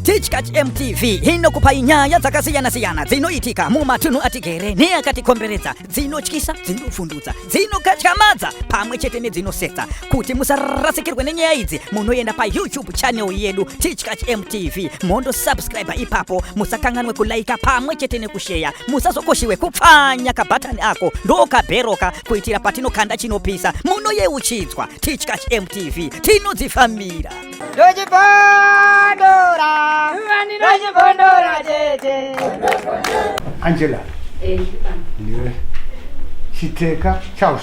Tigadzirise MTV inokupa nyaya dzakasiyana-siyana dzinoitika mumatunhu atigere neakatikomberedza, dzinotyisa, dzinofundutsa, dzinokatyamadza pamwe chete nedzinosetsa. Kuti musarasikirwe nenyaya idzi, munoenda pa YouTube channel yedu Tigadzirise MTV, mondo subscribe ipapo, musakanganwe kulaika pamwe chete nekushare, musazokoshiwe kupfanya kabhatani ako ndokabheroka kuitira patinokanda chinopisa munoyeuchidzwa. Tigadzirise MTV tinodzifambira. Angela. Ndiwe chiteka Charles.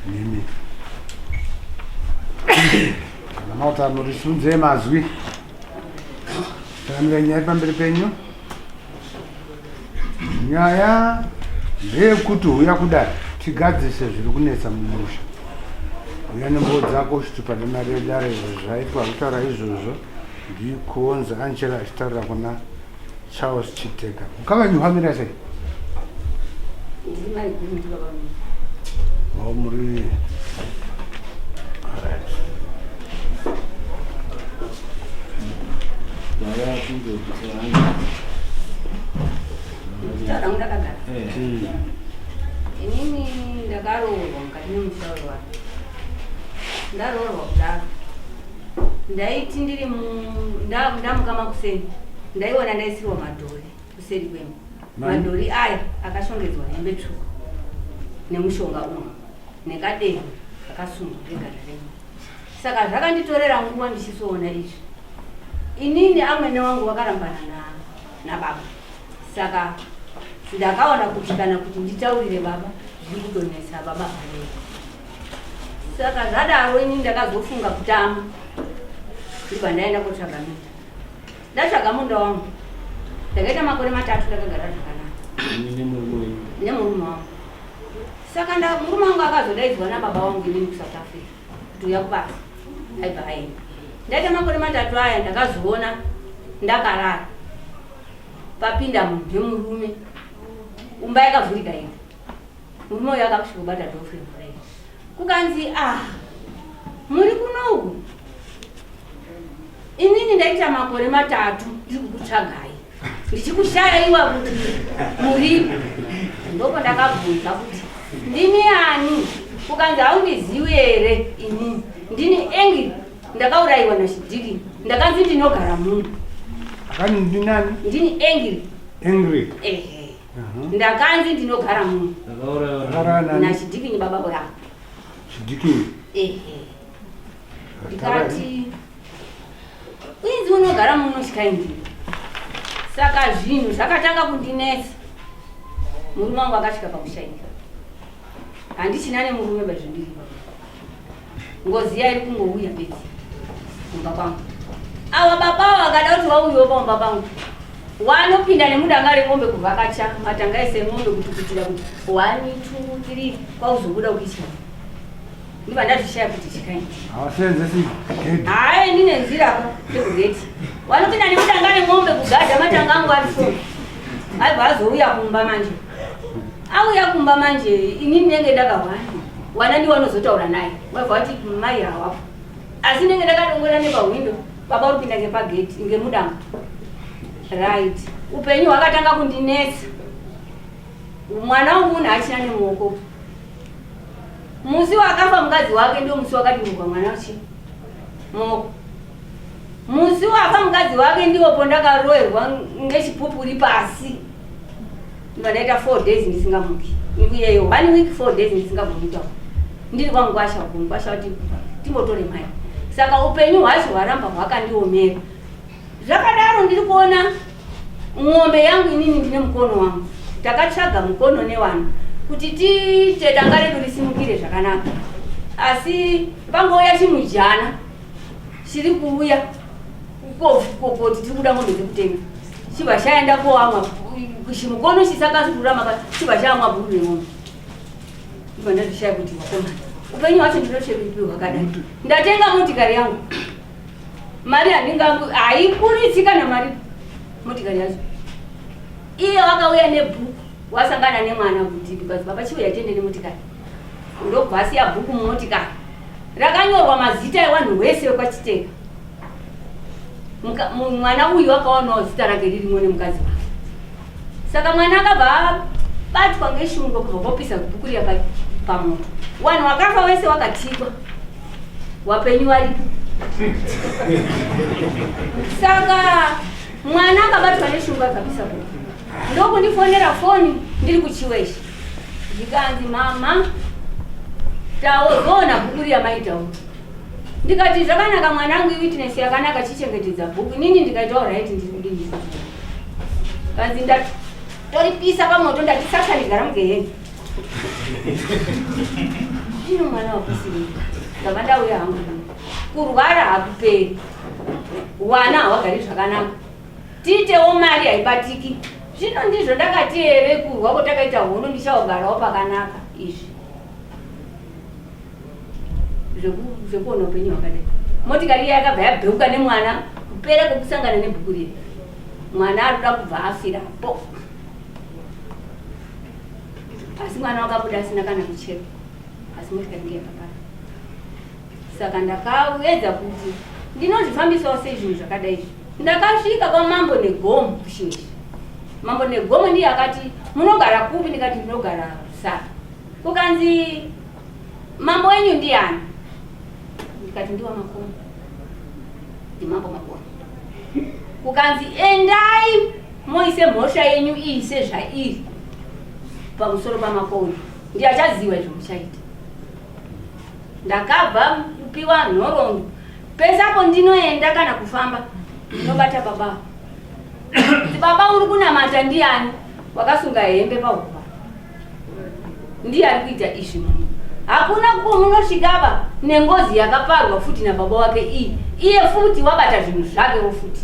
Nini. Namauta norisunze mazwi. Tamenya pambere penyu. Nyaya ndeyekuti Huya kudai Tigadzirise Zvirikunetsa Mumusha. Huya nembo dzako chitupa nemari yedare zvaitwa kutaura izvozvo ndikuonza Angela achitaurira kuna Charles Chiteka. Mukavanyuhamira sei? Oh, muri. Alright. Inini ndakaroorwa mukati memusoro wake. Ndaroorwa kudaro. Ndaiti ndiri ndamuka makuseni. Ndaiona ndaisirwa madhori kuseri kwemba. Madhori aya akashongedzwa hembe tsvuku nemushonga umwe nekadengu akasungwa regara remwe. Saka zvakanditorera nguva ndichisoona izvi. Inini amwene wangu vakarambana nababa. Saka ndakaona kuti kana kuti nditaurire baba zviri kudonesa baba vangu. Saka zvadaro inini ndakazofunga kutama. Ndibva ndaenda kotsvaga munda. Ndatsvaga munda wangu. Ndakaita makore 3 ndakagara zvakanaka. Nemurume wangu. Saka murume wangu akazodaidzwa nababa wangu inini kuSouth Africa. Kuti uya kubasa. Aibva aenda. Ndaita makore 3 aya ndakazoona ndakarara. Papinda munhu nemurume. Umba yakavhurika ino. Murume uyu akakusvika kubata girlfriend kudai. Kukanzi muri kunoku. Inini ndaita makore 3 ndiri kukutsvagai. Ndichikushayaiwa kuti muri. Ndoko ndakabvunza kuti ndini ani? Kukanzi haundizivi here inini. Ndini Engiri. Ndakaurayiwa naChidiki. Ndakanzi ndinogara muno. Akani ndinani? Ndini Engiri. Engiri. Ndakanzi ndinogara muno. Ndakaurayiwa naChidiki nibaba yako. Chidiki. Ndikati inzi unogara muno chikaindini. Saka zvinhu zvakatanga kundinetsa. Murume wangu akasvika pakushaika. Handichina nemurume bazvindiri baba. Ngoziya iri kungouya bedzi. Mumba kwangu. Ava baba vakada kuti vauyewo pamumba pangu. Wanopinda nemudanga remombe kuvhakacha matanga ese mombe kutukutira kuti 1 2 3 kwauzobuda ukichina. Ndibva ndazvishaya kuti chikaini. Hawasenzesi gate. Hayi ndine nzira yekugeti. Wanopinda nemudanga remombe kugadha matanga angu ari so. Aibva azouya kumba manje. Auya kumba manje inini ndenge ndakahwani. Wana ndiwo anozotaura naye. Wabva kuti mai hawapo. Asi ndenge ndakadongora nepawindo. Baba uripinda ngepageti ngemudanga. Right. Upenyu hwakatanga kundinetsa. Mwana wangu haachina nemuoko. Musi wakafa mukadzi wake ndio musi wakadimurwa mwana uchi. Musi wafa mukadzi wake ndiwo pondakaroerwa ngechipupuri pasi. Ndikaita 4 days ndisingamuki. Iyeyo 1 week 4 days ndisingamuki. Ndiri kwangu kwasha kuti timbotore mai. Saka upenyu hwacho hwaramba hwakandiomera. Zvakadaro ndiri kuona ng'ombe yangu inini ndine mukono wangu. Takatsvaga mukono newana kuti tiite danga redu risimukire zvakanaka. Asi pangouya chimujana chiri kuuya kuti tiri kuda ng'ombe dzekutenga. Chibva chaenda koamwa chimukono chisakazurura maka chibva chaamwa bhuru remombe. Ndibva ndazvishaya kuti wakomana. Upenyu hwacho ndinochekupi hwakadai. Ndatenga motikari yangu. Mari haikurisika namari motikari yacho. Iye wakauya nebhuku wasangana nemwana kuti because baba chiuya tende nemotikari. Ndobva asiya bhuku mumotikari. Rakanyorwa mazita evanhu vese vekwachiteka. mwana uyu akaonawo zita rake ririmo nemukadzi wake. Saka mwana akabva batwa ngeshungo kubva kwapisa bhuku riya pamoto. Wanhu wakafa wese wakatikwa, wapenyu waripo. Saka mwana akabatwa neshungo akapisa bhuku. Ndokundifonera foni ndiri kuchiweshi. Ndikanzi mama taona bhuku riya maitawo. Ndikati zvakanaka mwanangu, witness yakanaka, chichengetedza bhuku. Nini ndikaita alright, ndiri kudini. Kanzi ndatoripisa pamoto ndati sasa rigara mugeheni. Zvino mwana wakusiri ndabva ndauya hangu kurwara hakuperi, wana hawagari zvakanaka, tiitewo mari haibatiki. Zvino ndizvo ndakati ere kurwa kwatakaita hono ndichagarawo pakanaka. Izvi zvekuona upenyu hwakadai. Motikari iya yakabva yabheuka nemwana kupera kwekusangana nebhuku riri. Mwana arikuda kubva afirapo, asi mwana wakabuda asina kana kucheka, asi motikari ndiye yakapara. Saka ndakawedza kuti ndinozvifambisawo sei zvinhu zvakadai izvi. Ndakasvika kwamambo negomo kushinji. Mambo negomo ndiye akati munogara kupi? Ndikati ndinogara Rusaka. Kukanzi mambo wenyu ndiani? Ndikati ndiwa Makomo. Ndimambo Makomo. Kukanzi endai moise mhosva yenyu iyi sezvairi pamusoro paMakomo, ndiye achaziva izvo muchaita. Ndakabva kupiwa nhoroondo. Pesapo ndinoenda kana kufamba ndinobata baba. Baba uri kunamata ndiani? Wakasunga hembe pahupa. Ndiye ari kuita izvi. Hakuna munosvikaba nengozi yakaparwa futi nababa wake iyi. Iye futi wabata zvinhu zvakewo futi.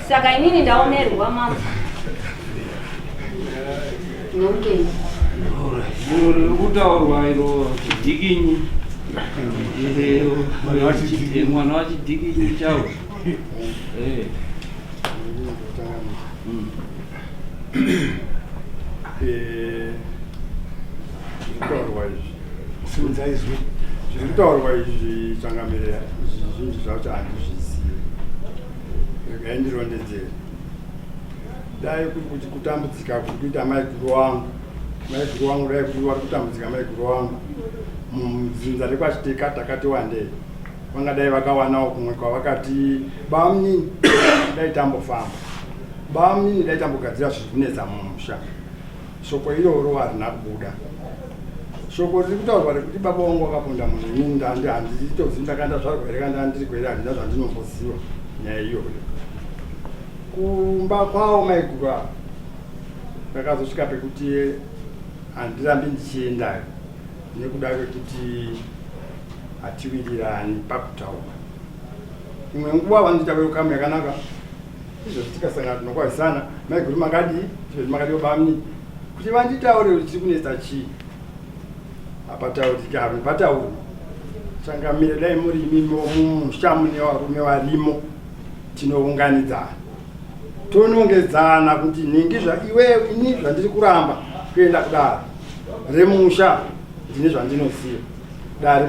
Saka inini ndaomerwa mama. Noupenyu. Iro kutaurwa iro chidikinyi. Mwana wachidikinyi chawo. Zvinotaurwa izvi changamire zvizhinji zvacho handizvizivi, regai ndirondedzere. Dai kuti kutambudzika kuri kuita maikuru wangu dai kuri vari kutambudzika maikuru wangu mudzinza rekwachiteka takati wandei, vangadai vakawanawo kumwe kwavakati bamunini dai tambofamba, bamunini dai tambogadzira zvirikunetsa mumusha. Shoko iroro harina kubuda. Shoko riri kutaurwa rekuti baba wangu wakapunda munhu, inini handitozivi, ndakanda zvarwere kanda ndiri kwere, handina zvandinomboziva nyaya iyoyo. Kumba kwavo maiguru avo ndakazosvika pekuti handirambi ndichiendayo nekuda kwekuti hatiwirirani pakutaura. Imwe nguva vanoita werukamu yakanaka, izvo tikasangana tinokwavisana, maiguru makadii, izvo makadiwo bamini, kuti vanditaurire chiri kunetsa chii. Hapatauriki, hapatauri. Changamire dai muri imimo mumusha mune varume varimo, tinounganidzana tonongedzana kuti ningi iwe ini zvandiri kuramba kuenda kudaro remusha ndine zvandinoziva. Dare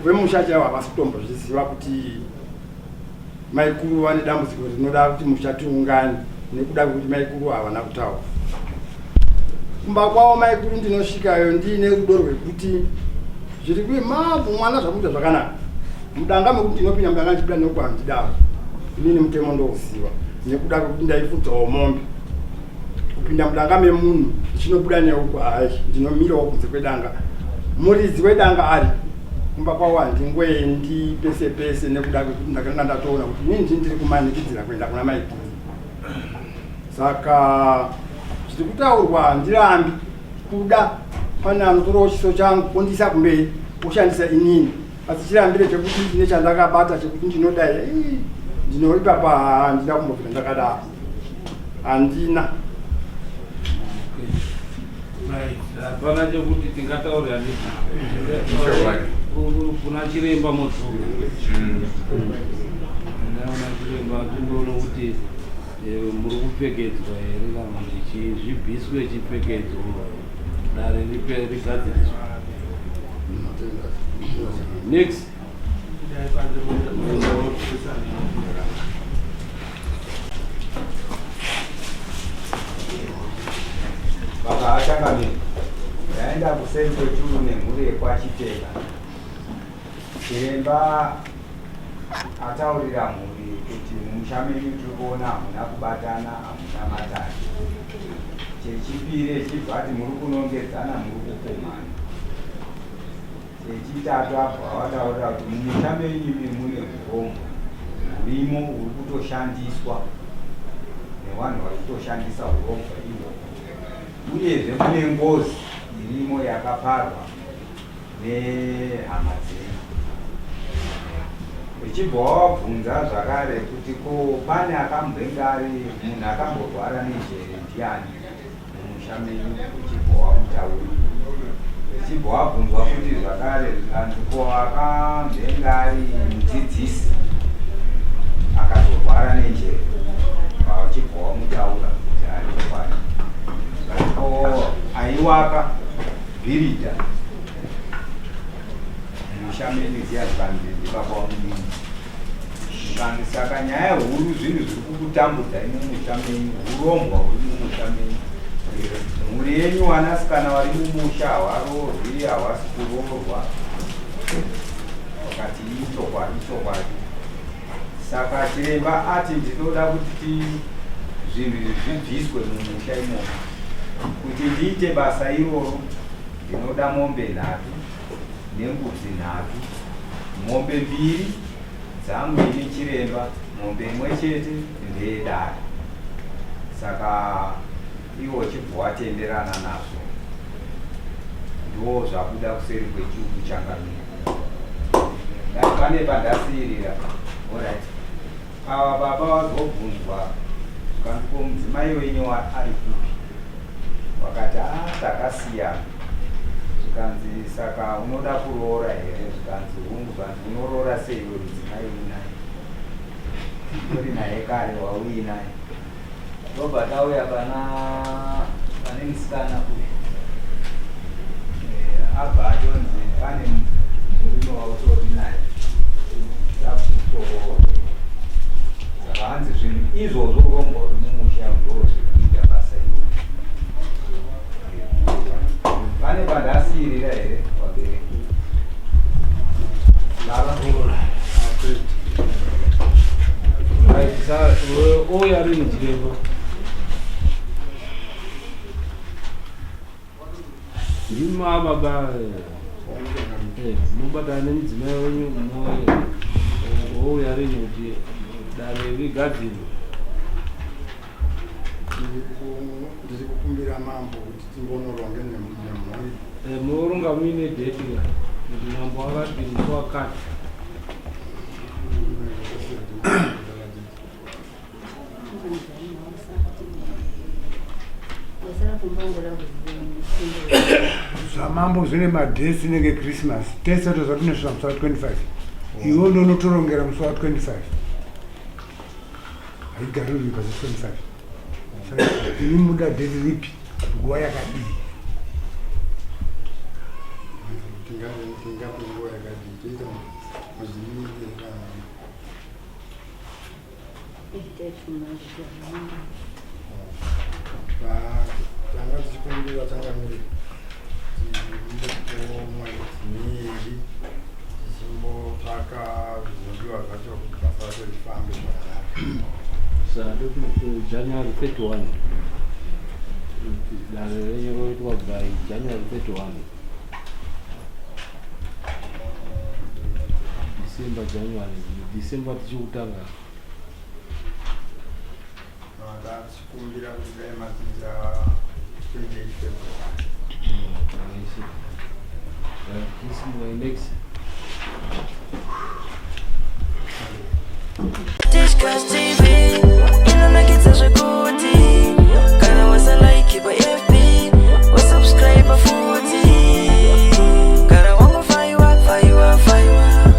vemusha chaivo havasi kutombozviziva kuti maikuru vane dambudziko rinoda kuti musha tiungane, nekuda kuti maikuru havana kutaura. Kumba kwavo maikuru ndinosvikayo ndiine rudo rwekuti zviri kuve mambo mwana zvakuita zvakanaka. Mudanga mekuti ndinopinda mudanga ndichida nokwahandidaro, inini mutemo ndouziva, nekuda kwekuti ndaifudzawo mombe. Kupinda mudanga memunhu ndichinobuda neuko hai ndinomirawo kunze kwedanga, muridzi wedanga ari kumba kwavo handingoendi pese pese, nekuda kwekuti ndakanga ndatoona kuti inini ndiri kumanikidzira kuenda kuna maikuru. Saka zviri kutaurwa handirambi kuda. Pane anotorawo chiso changu kondisa kumberi oshandisa inini, asi chirambire chekuti ndine chandakabata chekuti ndinodai ndinoripa handina kumbopinda ndakadaro, handina. Hapana chekuti tingataurira kuna chiremba mudzungu. Ndaona chiremba tindoona kuti muri kupfekedzwa here kana kuti zvibhiswe chipfekedzwa dare rigadziriswa. Next. baba achangamira ndaenda kusento churu nemhuri yekwachiteka. Chiremba ataurira mhuri kuti mumusha menyu tiri kuona hamuna kubatana, hamuna matani. Chechipiri echibva ati muri kunongedzana, muri kukomana. Chechitatu abva vataurira kuti mumusha menyu mune urombo hurimo huri kutoshandiswa nevanhu vari kutoshandisa urombo ihwo, uyezve mune ngozi irimo yakaparwa nehama dzenyu. Uchibva wabvunza zvakare kuti ko pane akambenge ari munhu akamborwara nejere ndiani mumusha menyu, uchibva wamutaura. Uchibva wabvunzwa kuti zvakare zvikanzi ko akambenge ari mudzidzisi akazorwara nejere, uchibva wamutaura kuti ari chokwadi. Ko aiwaka bhirida mumusha menyu ziya zvikanzi ndibaba wamunini. Zvikanzi saka nyaya huru, zvinhu zviri kukutambudza mumusha menyu, urombo huri mumusha menyu. Mhuri yenyu vanasikana vari mumusha havarorwi, havasi kuroorwa. Wakati ichokwadi chokwadi. Saka chiremba ati ndinoda kuti zvinhu zvibviswe mumusha imomo. Kuti ndiite basa iroro ndinoda mombe 3 nembudzi 3, mombe 2 dzangu ini chiremba, mombe 1 chete ndeyedare. Saka iwo chibva watenderana nazvo, ndo zvakuda kuseri kwechiuku changamira. Dai pane pandasirira, alright. Ava baba vazobvunzwa zvikanzi ko mudzimai wenyu ari kupi? Wakati takasiyana. Zvikanzi saka unoda kuroora here? Zvikanzi hungu. Zvikanzi unoroora sei iwe mudzimai uinaye? Uri naye kare wauinaye. Ndobva tauya pane musikana uyu, abva atonzi pane murume wautori naye takutoona. Saka hanzi zvinhu izvozvo urombo huri mumusha ndo zviri kuita basa iwo. Pane pandasirira here wabereki? Uya ari muchiremba ndimi ababa mubatana nemudzimai wenyu ouya rinyi kuti dare rigadzirwe. Ndiri kukumbira mambo kuti timbonoronge nemhuri. Munoronga muine dheti kuti mambo akati musi wakati. Zvamambo zvine madhesi nenge Christmas. Tese tozva tinosvika musi wa25. Iwo ndo unotorongera musi wa25. Haigariri pasi 25. Saka ini muda dhesi ripi? Nguva yakadii? Tingapi nguva yakadii? Toita muzvinini tanga tichikumbira changamiri timbomwaizimiri tichimbotsvaka zvinodiwa zvacho kuti basa racho rifambe zvakanaka. Saka January 31 dare renyu roitwa by January 31 December tichiutanga. Tichikumbira kuti dai maticha 28 February. This is my next. Tigadzirise, inonakidza zvekuti